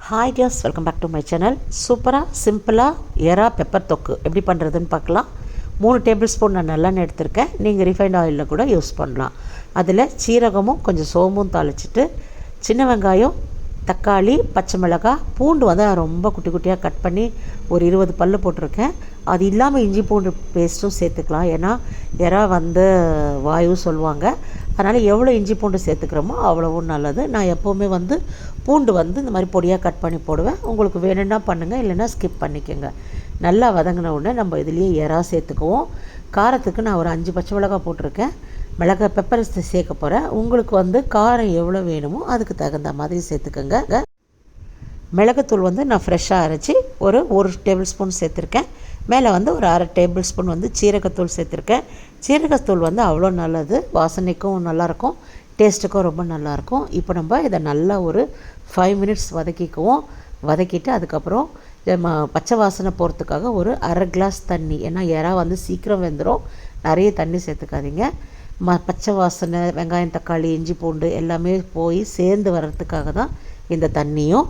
Hi dears, welcome back to my channel. சூப்பராக சிம்பிளாக எறா பெப்பர் தொக்கு எப்படி பண்ணுறதுன்னு பார்க்கலாம். 3 டேபிள் ஸ்பூன் நான் நல்லெண்ணெய் எடுத்திருக்கேன். நீங்கள் ரிஃபைண்ட் ஆயிலில் கூட யூஸ் பண்ணலாம். அதில் சீரகமும் கொஞ்சம் சோம்பும் தாளிச்சிட்டு, சின்ன வெங்காயம், தக்காளி, பச்சை மிளகாய், பூண்டு வந்து ரொம்ப குட்டி குட்டியாக கட் பண்ணி ஒரு 20 பல் போட்டிருக்கேன். அது இல்லாமல் இஞ்சி பூண்டு பேஸ்ட்டும் சேர்த்துக்கலாம். ஏன்னா எறா வந்து வாயு சொல்லுவாங்க. அதனால் எவ்வளோ இஞ்சி பூண்டு சேர்த்துக்கிறோமோ அவ்வளவும் நல்லது. நான் எப்போவுமே வந்து பூண்டு வந்து இந்த மாதிரி பொடியாக கட் பண்ணி போடுவேன். உங்களுக்கு வேணும்னா பண்ணுங்கள், இல்லைன்னா ஸ்கிப் பண்ணிக்கோங்க. நல்லா வதங்கின உடனே நம்ம இதுலேயே எறா சேர்த்துக்குவோம். காரத்துக்கு நான் ஒரு 5 பச்சை மிளகாய் போட்டிருக்கேன். மிளகாய் பெப்பர் சேர்க்க போகிறேன். உங்களுக்கு வந்து காரம் எவ்வளோ வேணுமோ அதுக்கு தகுந்த மாதிரி சேர்த்துக்கோங்க. மிளகுத்தூள் வந்து நான் ஃப்ரெஷ்ஷாக அரைச்சி ஒரு டேபிள் ஸ்பூன் சேர்த்துருக்கேன். மேலே வந்து ஒரு 1/2 டேபிள் ஸ்பூன் வந்து சீரகத்தூள் சேர்த்துருக்கேன். சீரகத்தூள் வந்து அவ்வளோ நல்லது, வாசனைக்கும் நல்லாயிருக்கும், டேஸ்ட்டுக்கும் ரொம்ப நல்லாயிருக்கும். இப்போ நம்ம இதை நல்லா ஒரு 5 மினிட்ஸ் வதக்கிக்குவோம். வதக்கிட்டு அதுக்கப்புறம் பச்சை வாசனை போகிறதுக்காக ஒரு 1/2 கிளாஸ் தண்ணி, ஏன்னா எறா வந்து சீக்கிரம் வெந்துடும், நிறைய தண்ணி சேர்த்துக்காதீங்க. பச்சை வாசனை, வெங்காயம், தக்காளி, இஞ்சி பூண்டு எல்லாமே போய் சேர்ந்து வர்றதுக்காக தான் இந்த தண்ணியும்.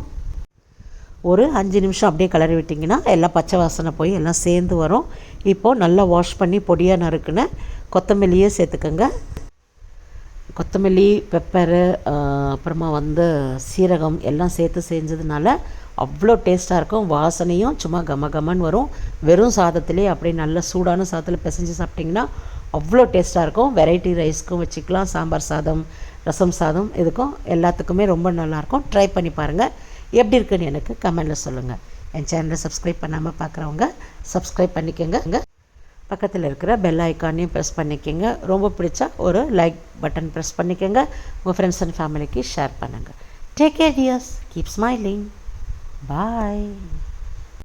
ஒரு 5 நிமிஷம் அப்படியே கிளறி விட்டிங்கன்னா எல்லாம் பச்சை வாசனை போய் எல்லாம் சேர்ந்து வரும். இப்போது நல்லா வாஷ் பண்ணி பொடியாக நறுக்குன்னு கொத்தமல்லியே சேர்த்துக்கோங்க. கொத்தமல்லி, பெப்பரு, அப்புறமா வந்து சீரகம் எல்லாம் சேர்த்து செஞ்சதுனால அவ்வளோ டேஸ்ட்டாக இருக்கும். வாசனையும் சும்மா கமன்னு வரும். வெறும் சாதத்துலேயே அப்படியே நல்ல சூடான சாதத்தில் பிசைஞ்சு சாப்பிட்டிங்கன்னா அவ்வளோ டேஸ்ட்டாக இருக்கும். வெரைட்டி ரைஸ்க்கும் வச்சுக்கலாம், சாம்பார் சாதம், ரசம் சாதம், இதுக்கும் எல்லாத்துக்குமே ரொம்ப நல்லாயிருக்கும். ட்ரை பண்ணி பாருங்கள். எப்படி இருக்குன்னு எனக்கு கமெண்டில் சொல்லுங்கள். என் சேனலை சப்ஸ்கிரைப் பண்ணாமல் பார்க்குறவங்க சப்ஸ்கிரைப் பண்ணிக்கோங்க. பக்கத்தில் இருக்கிற பெல் ஐக்கானையும் ப்ரெஸ் பண்ணிக்கோங்க. ரொம்ப பிடிச்சா ஒரு லைக் பட்டன் ப்ரெஸ் பண்ணிக்கோங்க. உங்கள் ஃப்ரெண்ட்ஸ் அண்ட் ஃபேமிலிக்கு ஷேர் பண்ணுங்கள். Take care dears, keep smiling, பாய்.